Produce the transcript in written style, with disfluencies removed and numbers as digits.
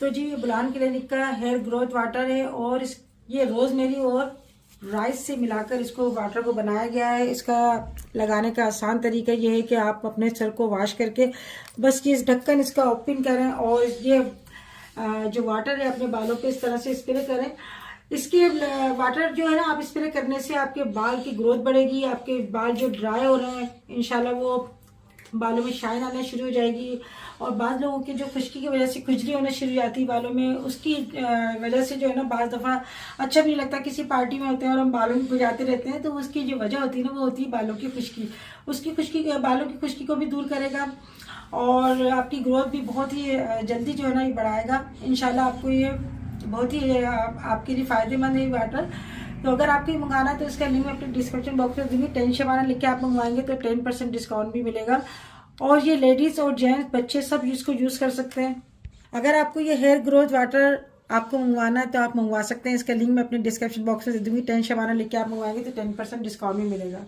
तो जी ये बुलान क्लिनिक का हेयर ग्रोथ वाटर है और ये रोजमेरी और राइस से मिलाकर इसको वाटर को बनाया गया है। इसका लगाने का आसान तरीका ये है कि आप अपने सर को वॉश करके बस ये ढक्कन इसका ओपन करें और ये जो वाटर है अपने बालों पे इस तरह से स्प्रे करें। इसके वाटर जो है ना, आप स्प्रे करने से आपके बाल की ग्रोथ बढ़ेगी, आपके बाल जो ड्राई हो रहे हैं इंशाल्लाह वो बालों में शाइन आना शुरू हो जाएगी। और बाद लोगों की जो खुश्की की वजह से खुजली होना शुरू हो जाती है बालों में, उसकी वजह से जो है ना बाज़ दफ़ा अच्छा भी नहीं लगता। किसी पार्टी में होते हैं और हम बालों में खुजाते रहते हैं, तो उसकी जो वजह होती है ना वो होती है बालों की खुश्की। उसकी खुश्की बालों की खुश्की को भी दूर करेगा और आपकी ग्रोथ भी बहुत ही जल्दी जो है ना ये बढ़ाएगा। इंशाल्लाह आपको ये बहुत ही आपके लिए फ़ायदेमंद है वाटर। तो अगर आपको मंगाना है तो इसका लिंक मैं अपने डिस्क्रिप्शन बॉक्स में दूंगी। 10 शबाना लिख के आप मंगवाएंगे तो 10% डिस्काउंट भी मिलेगा और ये लेडीज़ और जेंट्स बच्चे सब इसको यूज़ कर सकते हैं। अगर आपको ये हेयर ग्रोथ वाटर आपको मंगवाना है तो आप मंगवा सकते हैं। इसका लिंक मैं अपने डिस्क्रिप्शन बॉक्स में दे दूंगी। 10 शबाना लिख के आप मंगवाएंगे तो 10% डिस्काउंट भी मिलेगा।